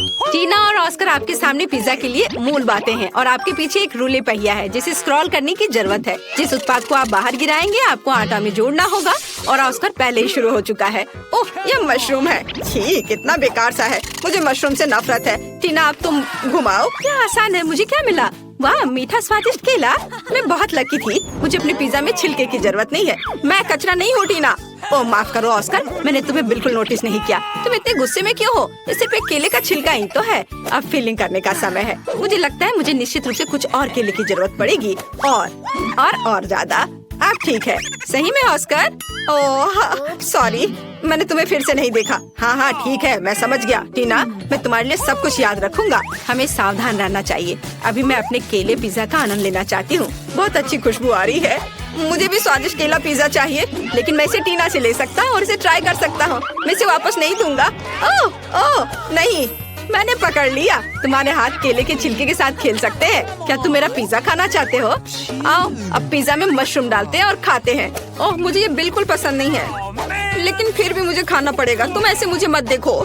टीना और ऑस्कर आपके सामने पिज्जा के लिए मूल बातें हैं और आपके पीछे एक रूले पहिया है जिसे स्क्रॉल करने की जरूरत है। जिस उत्पाद को आप बाहर गिराएंगे आपको आटा में जोड़ना होगा और ऑस्कर पहले ही शुरू हो चुका है। ओह, ये मशरूम है। छी, कितना बेकार सा है। मुझे मशरूम से नफरत है। टीना, अब तुम घुमाओ। क्या आसान है। मुझे क्या मिला? वाह, मीठा स्वादिष्ट केला। मैं बहुत लकी थी। मुझे अपने पिज्जा में छिलके की जरूरत नहीं है। मैं कचरा नहीं हूँ टीना। ओह, माफ करो ऑस्कर, मैंने तुम्हें बिल्कुल नोटिस नहीं किया। तुम इतने गुस्से में क्यों हो? ये सिर्फ एक केले का छिलका ही तो है। अब फीलिंग करने का समय है। मुझे लगता है मुझे निश्चित रूप से कुछ और केले की जरूरत पड़ेगी और ज्यादा। अब ठीक है। सही में ऑस्कर? ओह सॉरी, मैंने तुम्हें फिर से नहीं देखा। हाँ, ठीक है, मैं समझ गया। टीना, मैं तुम्हारे लिए सब कुछ याद रखूंगा। हमें सावधान रहना चाहिए। अभी मैं अपने केले पिज्जा का आनंद लेना चाहती हूँ। बहुत अच्छी खुशबू आ रही है। मुझे भी स्वादिष्ट केला पिज्जा चाहिए, लेकिन मैं इसे टीना से ले सकता हूँ और इसे ट्राई कर सकता हूँ। मैं इसे वापस नहीं दूंगा। ओह नहीं, मैंने पकड़ लिया। तुम्हारे हाथ केले के छिलके के साथ खेल सकते हैं। क्या तुम मेरा पिज्जा खाना चाहते हो? आओ, अब पिज्जा में मशरूम डालते हैं और खाते हैं। ओह, मुझे ये बिल्कुल पसंद नहीं है, लेकिन फिर भी मुझे खाना पड़ेगा। तुम ऐसे मुझे मत देखो।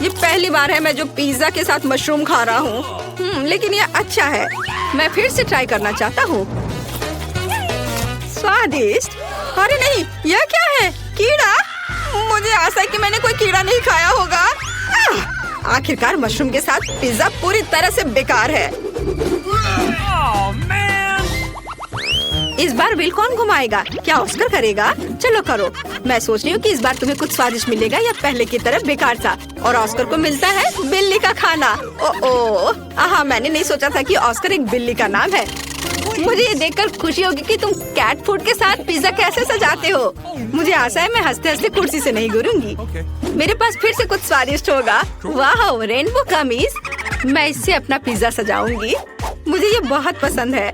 ये पहली बार है मैं जो पिज्जा के साथ मशरूम खा रहा हूँ। लेकिन ये अच्छा है। मैं फिर से ट्राई करना चाहता हूँ। स्वादिष्ट। अरे नहीं, यह क्या है? कीड़ा? मुझे आशा है कि मैंने कोई कीड़ा नहीं खाया होगा। आखिरकार मशरूम के साथ पिज्जा पूरी तरह से बेकार है। इस बार बिल कौन घुमाएगा? क्या ऑस्कर करेगा? चलो करो। मैं सोच रही हूँ कि इस बार तुम्हें कुछ स्वादिष्ट मिलेगा या पहले की तरह बेकार सा। और ऑस्कर को मिलता है बिल्ली का खाना। ओह, मैंने नहीं सोचा था कि ऑस्कर एक बिल्ली का नाम है। मुझे ये देखकर खुशी होगी कि तुम कैट फूड के साथ पिज्जा कैसे सजाते हो। मुझे आशा है मैं हंसते हंसते कुर्सी से नहीं गिरूंगी। मेरे पास फिर से कुछ स्वादिष्ट होगा। वाह, रेनबो कमीज। मैं इससे अपना पिज्जा सजाऊंगी। मुझे ये बहुत पसंद है।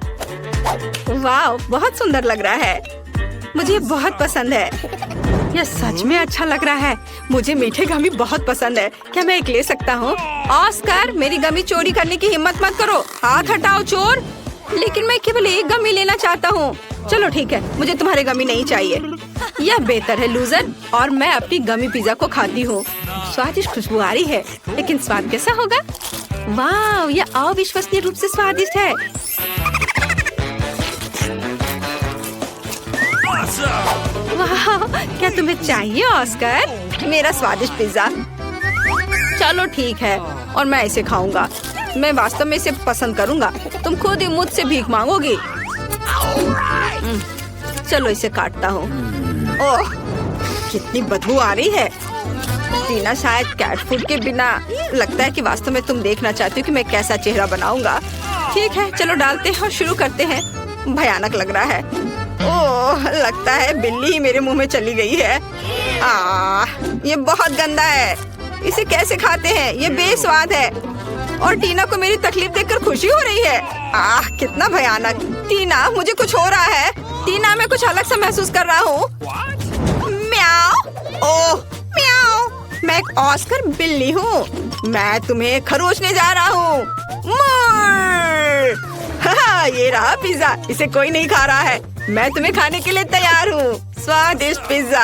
वाह, बहुत सुंदर लग रहा है। मुझे ये बहुत पसंद है। यह सच में अच्छा लग रहा है। मुझे मीठे गमी बहुत पसंद है। क्या मैं एक ले सकता हूँ? ऑस्कर, मेरी गमी चोरी करने की हिम्मत मत करो। हाथ हटाओ चोर। लेकिन मैं केवल एक गमी लेना चाहता हूँ। चलो ठीक है, मुझे तुम्हारे गमी नहीं चाहिए। यह बेहतर है लूजर। और मैं अपनी गमी पिज्जा को खाती हूँ। स्वादिष्ट खुशबू आ रही है, लेकिन स्वाद कैसा होगा? वाह, यह अविश्वसनीय रूप से स्वादिष्ट है। वाह, क्या तुम्हें चाहिए ऑस्कर? मेरा स्वादिष्ट पिज्जा। चलो ठीक है, और मैं इसे खाऊंगा। मैं वास्तव में इसे पसंद करूंगा। तुम खुद ही मुझसे भीख मांगोगी। चलो इसे काटता हूँ। ओह, कितनी बदबू आ रही है। टीना, शायद कैट फूड के बिना लगता है कि वास्तव में तुम देखना चाहती हो कि मैं कैसा चेहरा बनाऊंगा। ठीक है, चलो डालते हैं और शुरू करते हैं। भयानक लग रहा है। ओह, लगता है बिल्ली ही मेरे मुंह में चली गई है। ये बहुत गंदा है। इसे कैसे खाते हैं? ये बेस्वाद है। और टीना को मेरी तकलीफ देखकर खुशी हो रही है। कितना भयानक। टीना, मुझे कुछ हो रहा है। टीना, मैं कुछ अलग सा महसूस कर रहा हूँ। म्याओ। ओह, म्याओ। मैं एक ऑस्कर बिल्ली हूँ। मैं तुम्हें खरोचने जा रहा हूँ। ये रहा पिज्जा। इसे कोई नहीं खा रहा है। मैं तुम्हें खाने के लिए तैयार हूँ। स्वादिष्ट पिज्जा।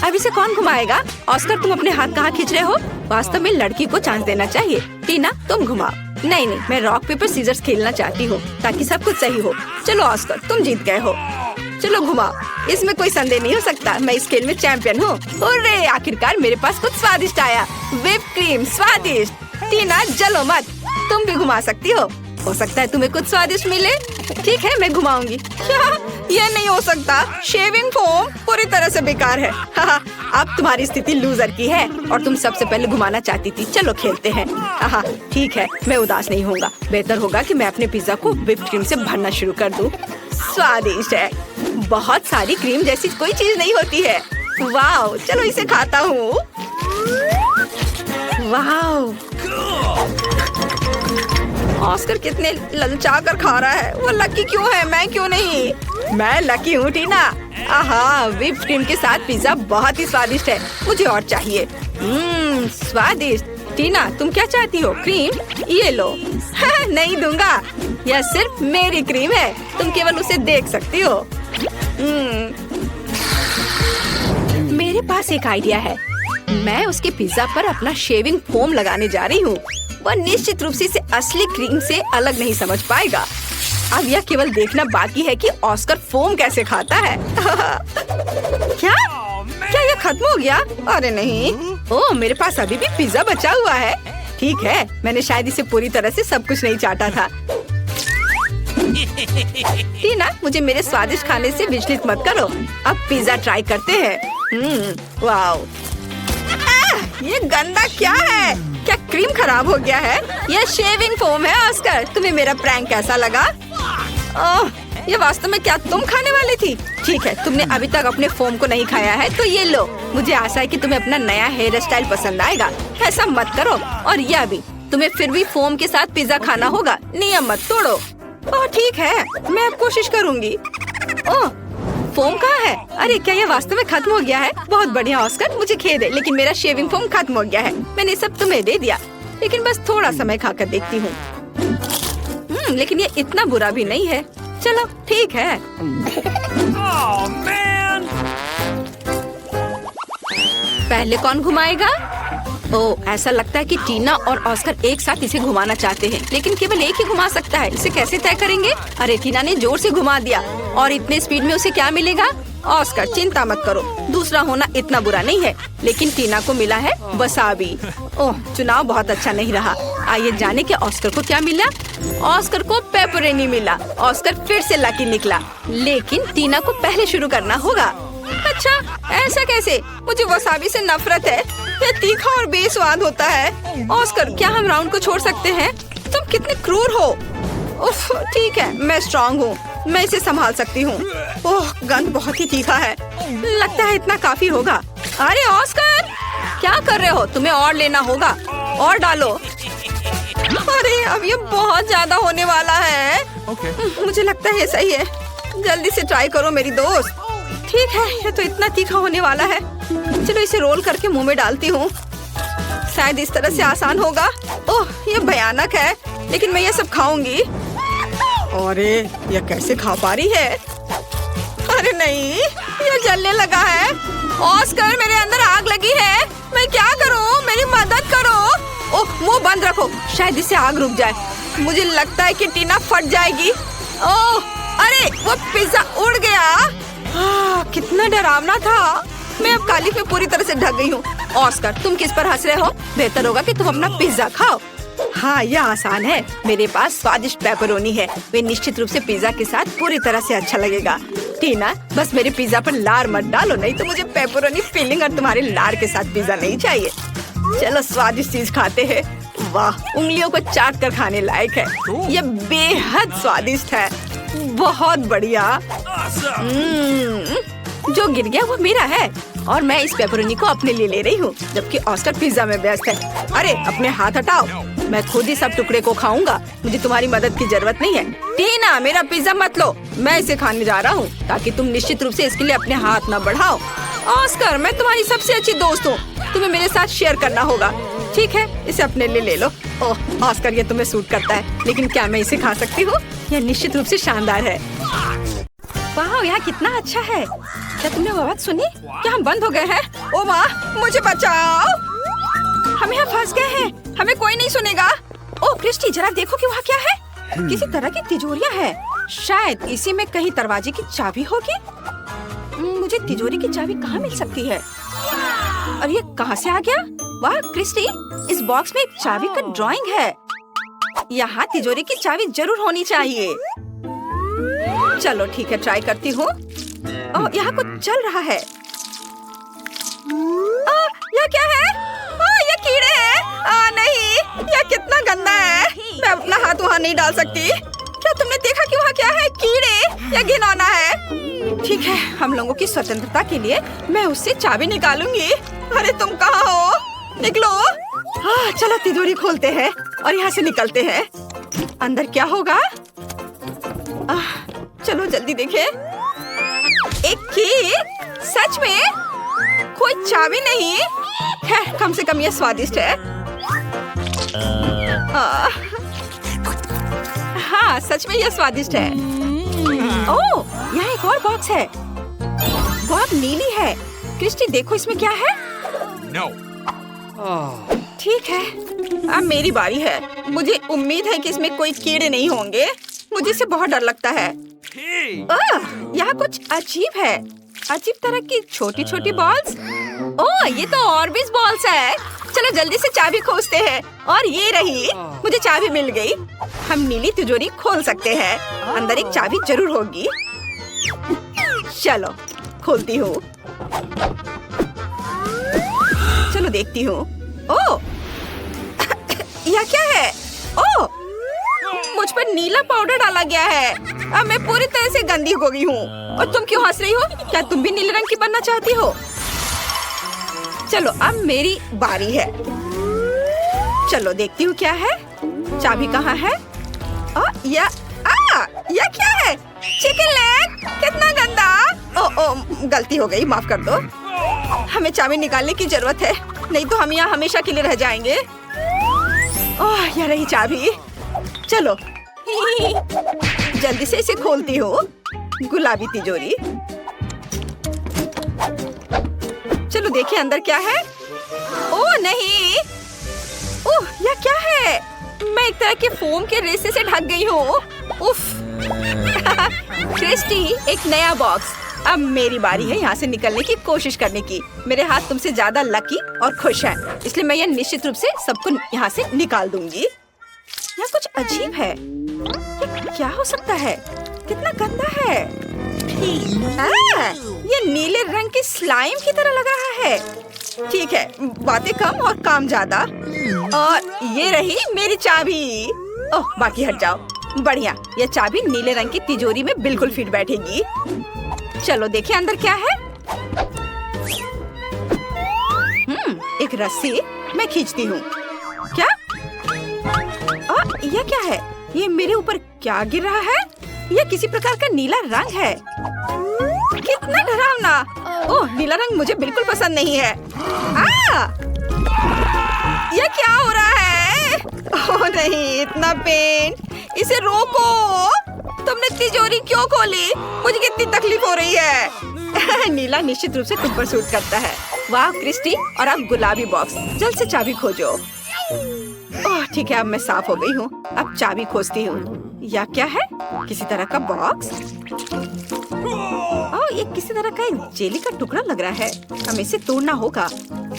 अब इसे कौन घुमाएगा? ऑस्कर, तुम अपने हाथ कहाँ खींच रहे हो? वास्तव में लड़की को चांस देना चाहिए। टीना, तुम घुमाओ। नहीं, मैं रॉक पेपर सीजर्स खेलना चाहती हूँ ताकि सब कुछ सही हो। चलो ऑस्कर, तुम जीत गए हो। चलो घुमाओ। इसमें कोई संदेह नहीं हो सकता। मैं इस खेल में चैंपियन हूँ। अरे, आखिरकार मेरे पास कुछ स्वादिष्ट आया। व्हिप क्रीम स्वादिष्ट। टीना, जलो मत। तुम भी घुमा सकती हो सकता है तुम्हें कुछ स्वादिष्ट मिले। ठीक है, मैं घुमाऊंगी। क्या? यह नहीं हो सकता। शेविंग फोम पूरी तरह से बेकार है। अब तुम्हारी स्थिति लूजर की है और तुम सबसे पहले घुमाना चाहती थी। चलो खेलते हैं। ठीक है, मैं उदास नहीं होऊंगा। बेहतर होगा कि मैं अपने पिज्जा को व्हिप क्रीम से भरना शुरू कर दूं। स्वादिष्ट है। बहुत सारी क्रीम जैसी कोई चीज नहीं होती है। वाह, चलो इसे खाता हूँ। वाह, ऑस्कर कितने ललचा कर खा रहा है। वो लकी क्यों है, मैं क्यों नहीं? मैं लकी हूँ टीना। व्हिप क्रीम के साथ पिज्जा बहुत ही स्वादिष्ट है। मुझे और चाहिए। स्वादिष्ट। टीना, तुम क्या चाहती हो? क्रीम? ये लो। नहीं दूंगा। यह सिर्फ मेरी क्रीम है। तुम केवल उसे देख सकती हो। मेरे पास एक आइडिया है। मैं उसके पिज्जा पर अपना शेविंग फोम लगाने जा रही हूँ। वह निश्चित रूप से इसे असली क्रीम से अलग नहीं समझ पाएगा। अब यह केवल देखना बाकी है कि ऑस्कर फोम कैसे खाता है। क्या यह खत्म हो गया? अरे नहीं। ओह, मेरे पास अभी भी पिज्जा बचा हुआ है। ठीक है, मैंने शायद इसे पूरी तरह से सब कुछ नहीं चाटा था। टीना, मुझे मेरे स्वादिष्ट खाने से विचलित मत करो। अब पिज्जा ट्राई करते हैं। वाओ, ये गंदा क्या है? क्या क्रीम खराब हो गया है? यह शेविंग फोम है। ऑस्कर, तुम्हें मेरा प्रैंक कैसा लगा? ओह, ये वास्तव में क्या तुम खाने वाली थी? ठीक है, तुमने अभी तक अपने फोम को नहीं खाया है तो ये लो। मुझे आशा है कि तुम्हें अपना नया हेयर स्टाइल पसंद आएगा। ऐसा मत करो। और यह भी, तुम्हें फिर भी फोम के साथ पिज्जा खाना होगा। नियम मत तोड़ो। ओह ठीक है, मैं अब कोशिश करूँगी। ओह, फोम कहाँ है? अरे क्या यह वास्तव में खत्म हो गया है? बहुत बढ़िया ऑस्कर, मुझे खेद है लेकिन मेरा शेविंग फोम खत्म हो गया है। मैंने सब तुम्हें दे दिया, लेकिन बस थोड़ा समय खाकर देखती हूँ। लेकिन ये इतना बुरा भी नहीं है। चलो ठीक है। पहले कौन घुमाएगा? ओह, ऐसा लगता है कि टीना और ऑस्कर एक साथ इसे घुमाना चाहते हैं, लेकिन केवल एक ही घुमा सकता है। इसे कैसे तय करेंगे? अरे टीना ने जोर से घुमा दिया और इतने स्पीड में उसे क्या मिलेगा? ऑस्कर, चिंता मत करो, दूसरा होना इतना बुरा नहीं है। लेकिन टीना को मिला है वसाबी। ओह, चुनाव बहुत अच्छा नहीं रहा। आइए जाने कि ऑस्कर को क्या मिला। ऑस्कर को पेपरोनी मिला। ऑस्कर फिर से लकी निकला, लेकिन टीना को पहले शुरू करना होगा। अच्छा, ऐसा कैसे? मुझे वसाबी से नफरत है। यह तीखा और बेस्वाद होता है। ऑस्कर, क्या हम राउंड को छोड़ सकते हैं? तुम कितने क्रूर हो। उफ, ठीक है, मैं स्ट्रॉन्ग हूँ, मैं इसे संभाल सकती हूँ। ओह, गंध बहुत ही तीखा है। लगता है इतना काफी होगा। अरे ऑस्कर, क्या कर रहे हो? तुम्हें और लेना होगा। और डालो। अरे अब ये बहुत ज्यादा होने वाला है। मुझे लगता है सही है। जल्दी से ट्राई करो मेरी दोस्त। ठीक है, ये तो इतना तीखा होने वाला है। चलो इसे रोल करके मुंह में डालती हूँ। शायद इस तरह से आसान होगा। ओह, ये भयानक है, लेकिन मैं ये सब खाऊंगी। अरे ये कैसे खा पा रही है? अरे नहीं, ये जलने लगा है। ऑस्कर, मेरे अंदर आग लगी है। मैं क्या करूँ? मेरी मदद करो। ओह, मुंह बंद रखो, शायद इससे आग रुक जाए। मुझे लगता है कि टीना फट जाएगी। ओह, अरे वो पिज्जा उड़ गया। कितना डरावना था। मैं अब कालिख में पूरी तरह से ढक गई हूँ। ऑस्कर, तुम किस पर हंस रहे हो? बेहतर होगा कि तुम अपना पिज्जा खाओ। हाँ, यह आसान है। मेरे पास स्वादिष्ट पेपरोनी है। वे निश्चित रूप से पिज्जा के साथ पूरी तरह से अच्छा लगेगा। टीना, बस मेरे पिज्जा पर लार मत डालो, नहीं तो मुझे पेपरोनी फिलिंग और तुम्हारे लार के साथ पिज्जा नहीं चाहिए। चलो स्वादिष्ट चीज खाते हैं। वाह, उंगलियों को चाट कर खाने लायक है। यह बेहद स्वादिष्ट है। बहुत बढ़िया। जो गिर गया वो मेरा है और मैं इस पेपरोनी को अपने लिए ले रही हूँ, जबकि ऑस्कर पिज्जा में व्यस्त है। अरे अपने हाथ हटाओ, मैं खुद ही सब टुकड़े को खाऊंगा। मुझे तुम्हारी मदद की जरूरत नहीं है। टीना, मेरा पिज्जा मत लो, मैं इसे खाने जा रहा हूँ, ताकि तुम निश्चित रूप से इसके लिए अपने हाथ न बढ़ाओ। ऑस्कर, मैं तुम्हारी सबसे अच्छी दोस्त हूँ, तुम्हें मेरे साथ शेयर करना होगा। ठीक है, इसे अपने लिए ले लो। ओह ऑस्कर, ये तुम्हें सूट करता है, लेकिन क्या मैं इसे खा सकती हूँ? यह निश्चित रूप से शानदार है। वाह, यहाँ कितना अच्छा है। क्या तुमने वो आवाज सुनी? क्या हम बंद हो गए हैं? ओ माँ, मुझे बचाओ, हम यहाँ फंस गए हैं, हमें कोई नहीं सुनेगा। ओह क्रिस्टी, जरा देखो कि वहाँ क्या है। किसी तरह की तिजोरियाँ है, शायद इसी में कहीं दरवाजे की चाबी होगी। मुझे तिजोरी की चाबी कहाँ मिल सकती है? और ये कहाँ से आ गया? वाह क्रिस्टी, इस बॉक्स में एक चाबी का ड्राइंग है। यहाँ तिजोरी की चाबी जरूर होनी चाहिए। चलो ठीक है, ट्राई करती हूँ। यहाँ कुछ चल रहा है। यह क्या है? ये कीड़े हैं। नहीं, यह कितना गंदा है। मैं अपना हाथ वहाँ नहीं डाल सकती। क्या तुमने देखा कि वहाँ क्या है? कीड़े, यह घिनौना है। ठीक है, हम लोगों की स्वतंत्रता के लिए मैं उससे चाबी निकालूंगी। अरे तुम कहाँ हो? निकलो। चलो तिजोरी खोलते हैं और यहाँ से निकलते हैं। अंदर क्या होगा? चलो जल्दी देखें। एक की? सच में? कोई चाबी नहीं है। कम से कम ये स्वादिष्ट है। हाँ, सच में ये स्वादिष्ट है। ओह, यहाँ एक और बॉक्स है। बहुत नीली है। क्रिस्टी देखो इसमें क्या है? No. ठीक है, अब मेरी बारी है। मुझे उम्मीद है कि इसमें कोई कीड़े नहीं होंगे। मुझे इससे बहुत डर लगता है। यहाँ कुछ अजीब है। अजीब तरह की छोटी छोटी बॉल्स। ओह, ये तो ऑर्बिस बॉल्स है। चलो जल्दी से चाबी खोजते हैं। और ये रही, मुझे चाबी मिल गई। हम नीली तिजोरी खोल सकते हैं। अंदर एक चाबी जरूर होगी। चलो खोलती हूँ। चलो देखती हूँ। ओह, यह क्या है? ओह, मुझ पर नीला पाउडर डाला गया है। अब मैं पूरी तरह से गंदी हो गई हूँ। और तुम क्यों हंस रही हो? क्या तुम भी नीले रंग की बनना चाहती हो? चलो अब मेरी बारी है। चलो देखती हूँ क्या है। चाबी कहाँ है? यह क्या है? Chicken leg? कितना गंदा। गलती हो गई, माफ कर दो। हमें चाबी निकालने की जरूरत है, नहीं तो हम यहाँ हमेशा के लिए रह जाएंगे। ओह, यह रही चाबी। चलो जल्दी से इसे खोलती हूँ। गुलाबी तिजोरी। चलो देखिए अंदर क्या है। ओह नहीं, ओह यह क्या है? मैं एक तरह के फोम के रेसे से ढक गई हूँ। उफ। क्रिस्टी, एक नया बॉक्स। अब मेरी बारी है यहाँ से निकलने की कोशिश करने की। मेरे हाथ तुमसे ज्यादा लकी और खुश हैं, इसलिए मैं यह निश्चित रूप से सबको यहाँ से निकाल दूंगी। यह कुछ अजीब है। ये क्या हो सकता है? कितना गंदा है। ये नीले रंग की स्लाइम की तरह लग रहा है। ठीक है, बातें कम और काम ज्यादा। और ये रही मेरी चाबी। ओह, बाकी हट जाओ। बढ़िया, यह चाबी नीले रंग की तिजोरी में बिल्कुल फिट बैठेगी। चलो देखिए अंदर क्या है। एक रस्सी मैं खींचती हूँ। क्या? यह क्या है? ये मेरे ऊपर क्या गिर रहा है? यह किसी प्रकार का नीला रंग है। कितना डरावना। ओह, नीला रंग मुझे बिल्कुल पसंद नहीं है। यह क्या हो रहा है? ओह नहीं, इतना पेन। इसे रोको। तुमने तिजोरी क्यों खोली? मुझे कितनी तकलीफ हो रही है। नीला निश्चित रूप से तुम पर सूट करता है। वाह क्रिस्टी, और अब गुलाबी बॉक्स। जल्द से चाबी खोजो। ओह ठीक है, अब मैं साफ हो गई हूँ। अब चाबी खोजती हूँ। यह क्या है? किसी तरह का बॉक्स। ओह, ये किसी तरह का एक जेली का टुकड़ा लग रहा है। हमें इसे तोड़ना होगा।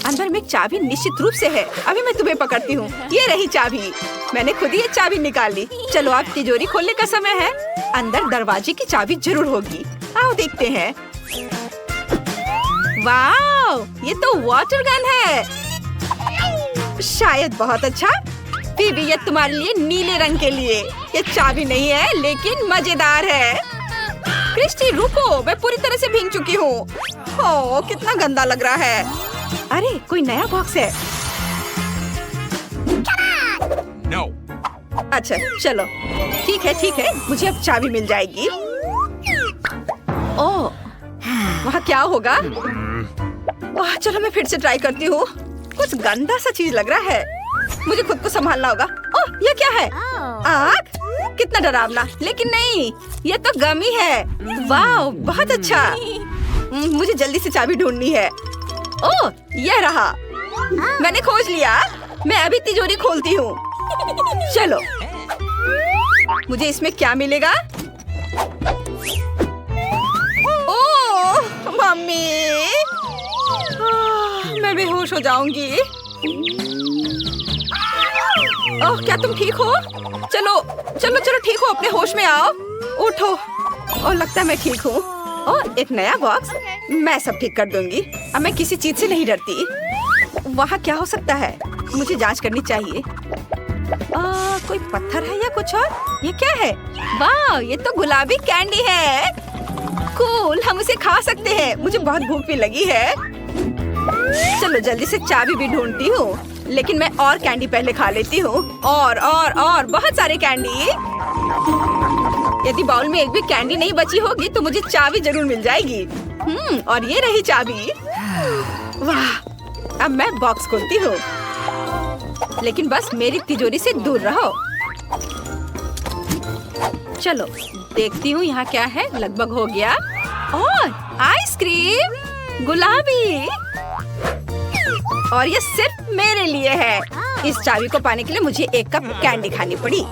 अंदर में एक चाबी निश्चित रूप से है। अभी मैं तुम्हें पकड़ती हूँ। ये रही चाबी। मैंने खुद ही ये चाबी निकाली। चलो अब तिजोरी खोलने का समय है। अंदर दरवाजे की चाबी जरूर होगी। आओ देखते हैं। वाह, ये तो वाटर गन है। शायद बहुत अच्छा। बीबी, ये तुम्हारे लिए नीले रंग के लिए। ये चाबी नहीं है, लेकिन मजेदार है। क्रिस्टी रुको, मैं पूरी तरह से भीग चुकी हूँ। ओह, कितना गंदा लग रहा है। अरे कोई नया बॉक्स है। No. अच्छा चलो, ठीक है, मुझे अब चाबी मिल जाएगी। ओह, वहाँ क्या होगा? ओह, चलो मैं फिर से ट्राई करती हूँ। कुछ गंदा सा चीज लग रहा है। मुझे खुद को संभालना होगा। ओह, ये क्या है? आग? कितना डरावना। लेकिन नहीं, ये तो गमी है। वाह, बहुत अच्छा। मुझे जल्दी से चाबी ढूंढनी है। ओह, यह रहा। मैंने खोज लिया। मैं अभी तिजोरी खोलती हूँ। चलो, मुझे इसमें क्या मिलेगा? ओह, मम्मी, मैं बेहोश हो जाऊंगी। ओह, क्या तुम ठीक हो? चलो ठीक हो, अपने होश में आओ। उठो। ओह, लगता है मैं ठीक हूँ। ओह, एक नया बॉक्स। मैं सब ठीक कर दूंगी। अब मैं किसी चीज से नहीं डरती। वहाँ क्या हो सकता है? मुझे जांच करनी चाहिए। कोई पत्थर है या कुछ और? ये क्या है? वाह, ये तो गुलाबी कैंडी है। कूल, हम उसे खा सकते हैं। मुझे बहुत भूख भी लगी है। चलो जल्दी से चाबी भी ढूंढती हूँ, लेकिन मैं और कैंडी पहले खा लेती हूँ। और बहुत सारे कैंडी। यदि बाउल में एक भी कैंडी नहीं बची होगी तो मुझे चाबी जरूर मिल जाएगी। और ये रही चाबी। वाह, अब मैं बॉक्स खोलती हूँ, लेकिन बस मेरी तिजोरी से दूर रहो। चलो देखती हूँ यहाँ क्या है। लगभग हो गया। और आइसक्रीम गुलाबी। और ये सिर्फ मेरे लिए है। इस चाबी को पाने के लिए मुझे एक कप कैंडी खानी पड़ी,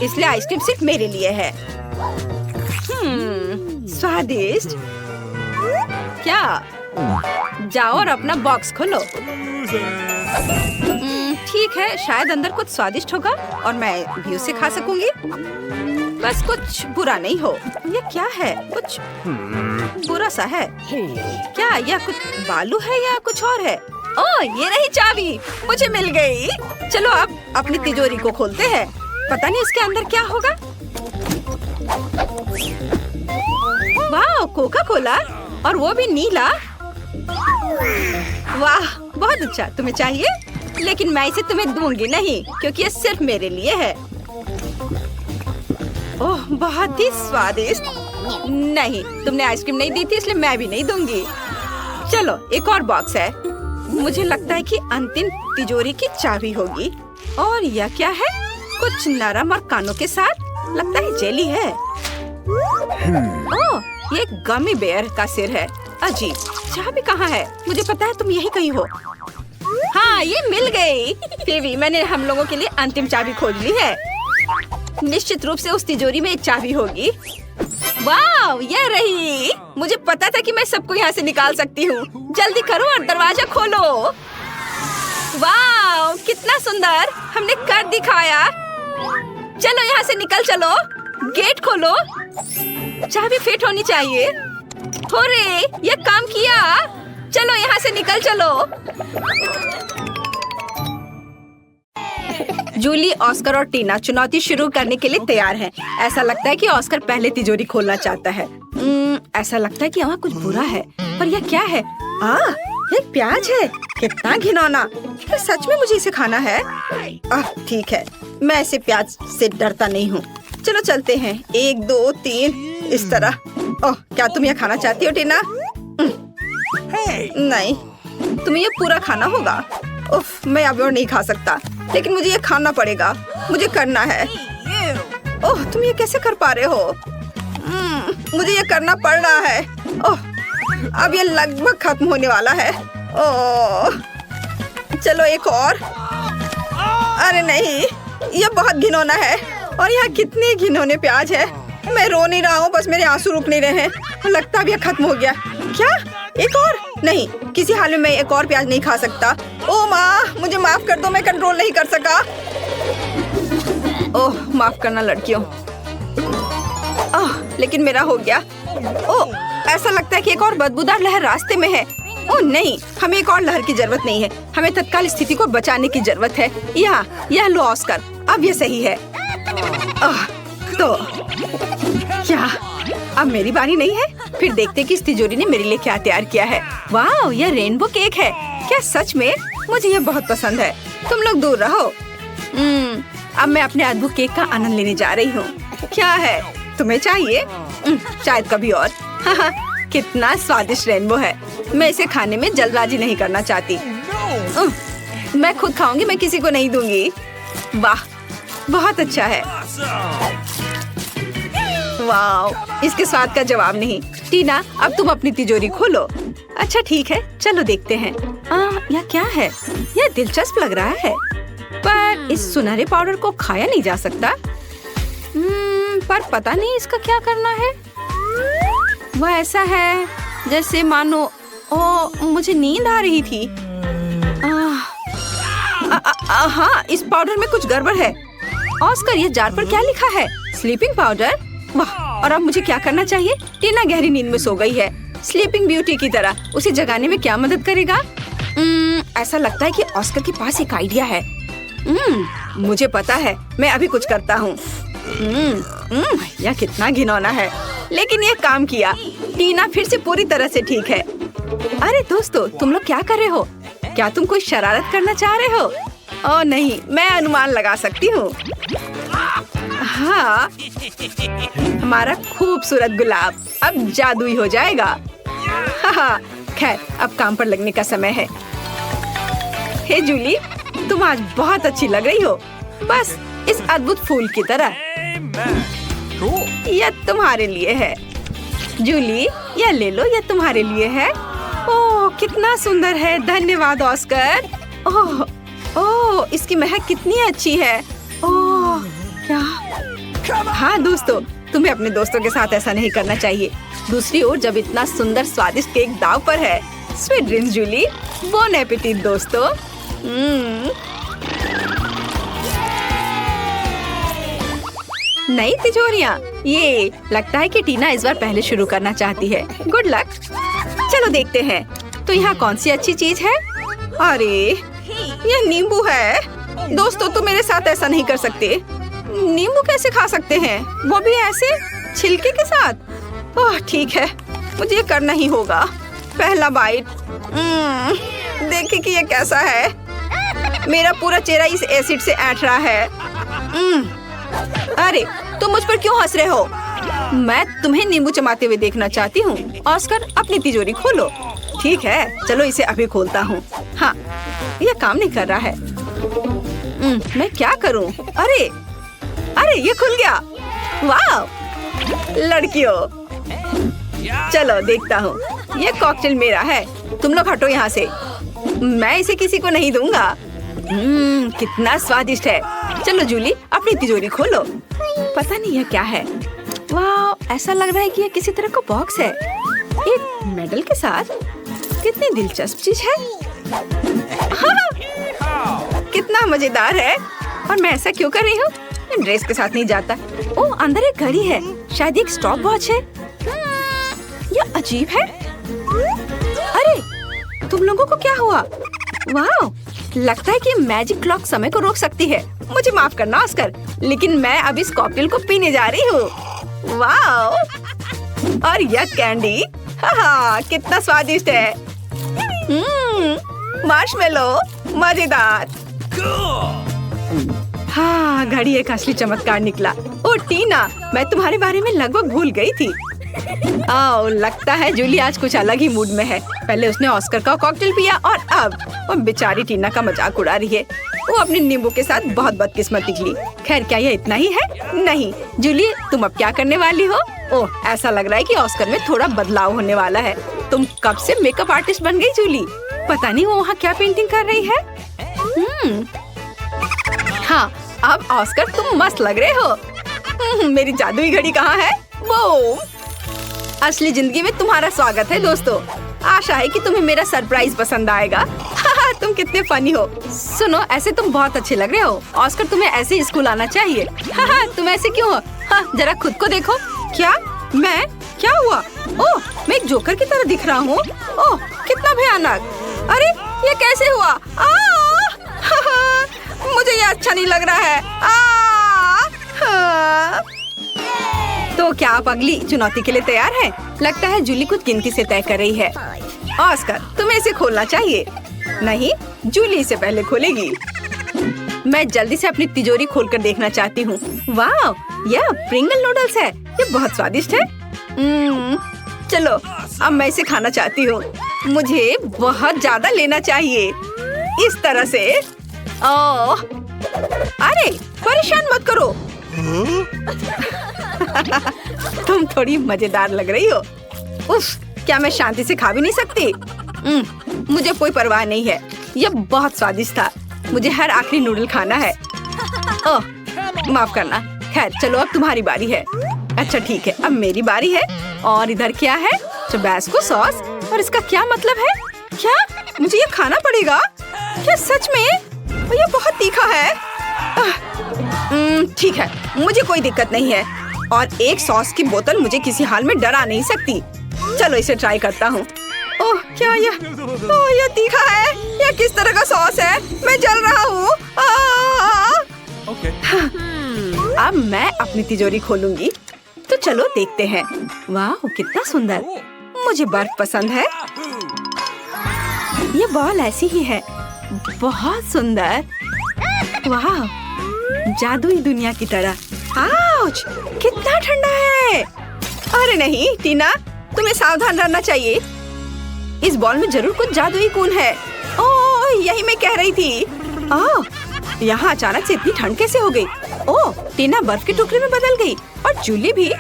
इसलिए आइसक्रीम सिर्फ मेरे लिए है। स्वादिष्ट। क्या? जाओ और अपना बॉक्स खोलो। ठीक है, शायद अंदर कुछ स्वादिष्ट होगा और मैं भी उसे खा सकूंगी। बस कुछ बुरा नहीं हो। ये क्या है? कुछ बुरा सा है। क्या यह कुछ बालू है या कुछ और है? ओह, ये रही चाबी, मुझे मिल गई। चलो अब अपनी तिजोरी को खोलते हैं। पता नहीं इसके अंदर क्या होगा। वाह, कोका कोला, और वो भी नीला। वाह, बहुत अच्छा। तुम्हें चाहिए? लेकिन मैं इसे तुम्हें दूंगी नहीं, क्योंकि ये सिर्फ मेरे लिए है। ओह, बहुत ही स्वादिष्ट। नहीं, तुमने आइसक्रीम नहीं दी थी, इसलिए मैं भी नहीं दूंगी। चलो, एक और बॉक्स है। मुझे लगता है कि अंतिम तिजोरी की चाबी होगी। और यह क्या है? कुछ नरम और कानों के साथ। लगता है जेली है। ओह, ये गमी बेयर का सिर है। अजीब। चाबी कहाँ है? मुझे पता है तुम यही कहीं हो। हाँ, ये मिल गई। फिर मैंने हम लोगों के लिए अंतिम चाबी खोज ली है। निश्चित रूप से उस तिजोरी में एक चाबी होगी। वाह, ये रही। मुझे पता था कि मैं सबको यहाँ से निकाल सकती हूँ। जल्दी करो और दरवाजा खोलो। वाह, कितना सुंदर। हमने कर दिखाया। चलो यहाँ से निकल चलो। गेट खोलो। चाबी फिट होनी चाहिए। होरे, ये काम किया। चलो यहाँ से निकल चलो। जूली, ऑस्कर और टीना चुनौती शुरू करने के लिए तैयार हैं। ऐसा लगता है कि ऑस्कर पहले तिजोरी खोलना चाहता है। ऐसा लगता है कि वहाँ कुछ बुरा है। पर यह क्या है? ये प्याज है। कितना घिनौना। क्या सच में मुझे इसे खाना है? ठीक है, मैं ऐसे प्याज से डरता नहीं हूँ। चलो चलते हैं। 1 2 3 इस तरह। ओह, क्या तुम यह खाना चाहती हो टीना? नहीं, तुम्हें ये पूरा खाना होगा। उफ, मैं अब और नहीं खा सकता, लेकिन मुझे ये खाना पड़ेगा। मुझे करना है। ओह, तुम ये कैसे कर पा रहे हो? मुझे ये करना पड़ रहा है। ओह, अब ये लगभग खत्म होने वाला है। ओह, चलो एक और। अरे नहीं, ये बहुत घिनौना है। और यहाँ कितने घिनौने प्याज है। मैं रो नहीं रहा हूँ, बस मेरे आंसू रुक नहीं रहे हैं। लगता है अब ये खत्म हो गया। क्या? एक और? नहीं, किसी हाल में मैं एक और प्याज नहीं खा सकता। ओह माँ, मुझे माफ कर दो, मैं कंट्रोल नहीं कर सका। ओह, माफ करना लड़कियों। लेकिन मेरा हो गया। ओह, ऐसा लगता है कि एक और बदबूदार लहर रास्ते में है। ओह नहीं, हमें एक और लहर की जरूरत नहीं है। हमें तत्काल स्थिति को बचाने की जरूरत है। यह लो ऑस्कर, अब ये सही है। तो क्या अब मेरी बारी नहीं है? फिर देखते कि इस तिजोरी ने मेरे लिए क्या तैयार किया है। वाह, यह रेनबो केक है। क्या सच में? मुझे यह बहुत पसंद है। तुम लोग दूर रहो। अब मैं अपने अद्भुत केक का आनंद लेने जा रही हूँ। क्या है? तुम्हें चाहिए? शायद कभी और। कितना स्वादिष्ट रेनबो है। मैं इसे खाने में जल्दबाजी नहीं करना चाहती। मैं खुद खाऊंगी, मैं किसी को नहीं दूंगी। वाह, बहुत अच्छा है। वाह, इसके स्वाद का जवाब नहीं। टीना, अब तुम अपनी तिजोरी खोलो। अच्छा ठीक है, चलो देखते हैं। यह क्या है? यह दिलचस्प लग रहा है, पर इस सुनहरे पाउडर को खाया नहीं जा सकता। पर पता नहीं इसका क्या करना है। वह ऐसा है जैसे मानो मुझे नींद आ रही थी। हाँ, इस पाउडर में कुछ गड़बड़ है। ऑस्कर, ये जार पर क्या लिखा है? Sleeping powder. वाह, और अब मुझे क्या करना चाहिए? टीना गहरी नींद में सो गई है। स्लीपिंग ब्यूटी की तरह उसे जगाने में क्या मदद करेगा? ऐसा लगता है कि ऑस्कर के पास एक आइडिया है। मुझे पता है, मैं अभी कुछ करता हूँ। यह कितना घिनौना है, लेकिन यह काम किया। टीना फिर से पूरी तरह से ठीक है। अरे दोस्तों, तुम लोग क्या कर रहे हो? क्या तुम कोई शरारत करना चाह रहे हो? ओह नहीं, मैं अनुमान लगा सकती हूँ। हाँ, हमारा खूबसूरत गुलाब अब जादुई हो जाएगा। खैर, अब काम पर लगने का समय है। हे जूली, तुम आज बहुत अच्छी लग रही हो, बस इस अद्भुत फूल की तरह। यह तुम्हारे लिए है। जूली, यह ले लो, यह तुम्हारे लिए है। ओह, कितना सुंदर है। धन्यवाद ऑस्कर। ओह ओह, इसकी महक कितनी अच्छी है। ओह क्या, हाँ दोस्तों, तुम्हें अपने दोस्तों के साथ ऐसा नहीं करना चाहिए। दूसरी ओर जब इतना सुंदर स्वादिष्ट केक दाव पर है। Sweet dreams Julie, bon appetit दोस्तों। नई तिजोरियाँ, ये लगता है कि टीना इस बार पहले शुरू करना चाहती है। Good luck. चलो देखते हैं तो यहाँ कौन सी अच्छी चीज है। अरे ये नींबू है। दोस्तों तुम मेरे साथ ऐसा नहीं कर सकते। नींबू कैसे खा सकते हैं, वो भी ऐसे छिलके के साथ। ओह ठीक है, मुझे ये करना ही होगा। पहला बाइट। देखिए कि ये कैसा है। मेरा पूरा चेहरा इस एसिड से ऐंठ रहा है। अरे तुम मुझ पर क्यों हंस रहे हो? मैं तुम्हें नींबू चबाते हुए देखना चाहती हूँ। ऑस्कर अपनी तिजोरी खोलो। ठीक है, चलो इसे अभी खोलता हूँ। हाँ, ये काम नहीं कर रहा है। मैं क्या करूँ? अरे अरे ये खुल गया। वाह लड़कियों, चलो देखता हूँ। ये कॉकटेल मेरा है। तुम लोग हटो यहाँ से, मैं इसे किसी को नहीं दूंगा। कितना स्वादिष्ट है। चलो जूली अपनी तिजोरी खोलो। पता नहीं यह क्या है। वाह, ऐसा लग रहा है कि यह किसी तरह का बॉक्स है, एक मेडल के साथ। कितनी दिलचस्प चीज है। हाँ, कितना मजेदार है। और मैं ऐसा क्यों कर रही हूँ? ड्रेस के साथ नहीं जाता। ओह, अंदर एक घड़ी है, शायद एक स्टॉप वॉच है। यह अजीब है। अरे तुम लोगों को क्या हुआ? वाह, लगता है कि मैजिक क्लॉक समय को रोक सकती है। मुझे माफ करना ऑस्कर, लेकिन मैं अब इस कॉकटेल को पीने जा रही हूँ। वाह, और यह कैंडी, हाँ कितना स्वादिष्ट है। मार्शमेलो, मजेदार। हाँ, घड़ी एक असली चमत्कार निकला। ओ टीना, मैं तुम्हारे बारे में लगभग भूल गई थी। ओह, लगता है जूली आज कुछ अलग ही मूड में है। पहले उसने ऑस्कर का कॉकटेल पिया और अब वो बेचारी टीना का मजाक उड़ा रही है। वो अपने नींबू के साथ बहुत बदकिस्मत निकली। खैर, क्या यह इतना ही है? नहीं जूली, तुम अब क्या करने वाली हो? ओह, ऐसा लग रहा है कि ऑस्कर में थोड़ा बदलाव होने वाला है। तुम कब से मेकअप आर्टिस्ट बन गई जूली? पता नहीं वो वहाँ क्या पेंटिंग कर रही है। हाँ, अब ऑस्कर तुम मस्त लग रहे हो। मेरी जादुई घड़ी कहाँ है? वो असली जिंदगी में तुम्हारा स्वागत है दोस्तों। आशा है कि तुम्हें मेरा सरप्राइज पसंद आएगा। तुम कितने फनी हो। सुनो, ऐसे तुम बहुत अच्छे लग रहे हो। ऑस्कर, तुम्हें ऐसे ही स्कूल आना चाहिए। तुम ऐसे क्यों हो? जरा खुद को देखो। क्या? मैं? क्या हुआ? ओह, मैं एक जोकर की तरह दिख रहा हूँ। ओह, कितना भयानक। अरे ये कैसे हुआ? मुझे ये अच्छा नहीं लग रहा है। तो क्या आप अगली चुनौती के लिए तैयार हैं? लगता है जूली कुछ गिनती से तय कर रही है। ऑस्कर, तुम्हें इसे खोलना चाहिए। नहीं, जूली इसे पहले खोलेगी। मैं जल्दी से अपनी तिजोरी खोलकर देखना चाहती हूँ। वाह, यह प्रिंगल नूडल्स है। ये बहुत स्वादिष्ट है। चलो, अब मैं इसे खाना चाहती हूँ। मुझे बहुत ज्यादा लेना चाहिए, इस तरह से। ओह, अरे परेशान मत करो। तुम थोड़ी मजेदार लग रही हो। उफ, क्या मैं शांति से खा भी नहीं सकती? मुझे कोई परवाह नहीं है। यह बहुत स्वादिष्ट था। मुझे हर आखिरी नूडल खाना है। ओह, माफ करना। खैर, चलो अब तुम्हारी बारी है। अच्छा ठीक है, अब मेरी बारी है। और इधर क्या है? Tabasco sauce. और इसका क्या मतलब है? क्या मुझे ये खाना पड़ेगा? क्या सच में? ये बहुत तीखा है। ठीक है, मुझे कोई दिक्कत नहीं है। और एक सॉस की बोतल मुझे किसी हाल में डरा नहीं सकती। चलो इसे ट्राई करता हूँ। ओह, क्या यह? ओह, यह तीखा है। यह किस तरह का सॉस है? मैं जल रहा हूँ। अब मैं अपनी तिजोरी खोलूंगी। तो चलो देखते हैं। वाह, कितना सुंदर। मुझे बर्फ पसंद है। ये बॉल ऐसी ही है, बहुत सुंदर। वाह, जादुई दुनिया की तरह। आउच, कितना ठंडा है। अरे नहीं टीना, तुम्हें सावधान रहना चाहिए। इस बॉल में जरूर कुछ जादुई गुण है। ओह, यही मैं कह रही थी। ओह, यहाँ अचानक से इतनी ठंड कैसे हो गई? ओह, टीना बर्फ के टुकड़े में बदल गई और जूली भी।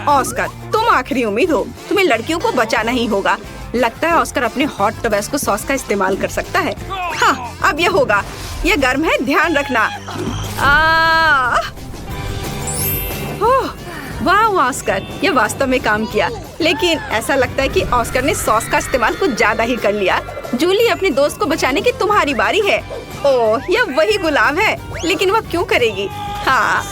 ऑस्कर, तुम आखिरी उम्मीद हो। तुम्हें लड़कियों को बचाना ही होगा। लगता है ऑस्कर अपने हॉट टबैस्को सॉस का इस्तेमाल कर सकता है। हाँ, अब ये होगा। ये गर्म है, ध्यान रखना। ओह, वाह ऑस्कर, ये वास्तव में काम किया। लेकिन ऐसा लगता है कि ऑस्कर ने सॉस का इस्तेमाल कुछ ज्यादा ही कर लिया। जूली, अपने दोस्त को बचाने की तुम्हारी बारी है। ओह, यह वही गुलाब है, लेकिन वह क्यों करेगी? हाँ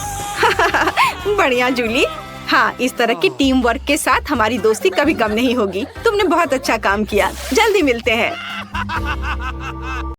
बढ़िया जूली। हाँ, इस तरह की टीम वर्क के साथ हमारी दोस्ती कभी कम नहीं होगी। तुमने बहुत अच्छा काम किया। जल्दी मिलते हैं।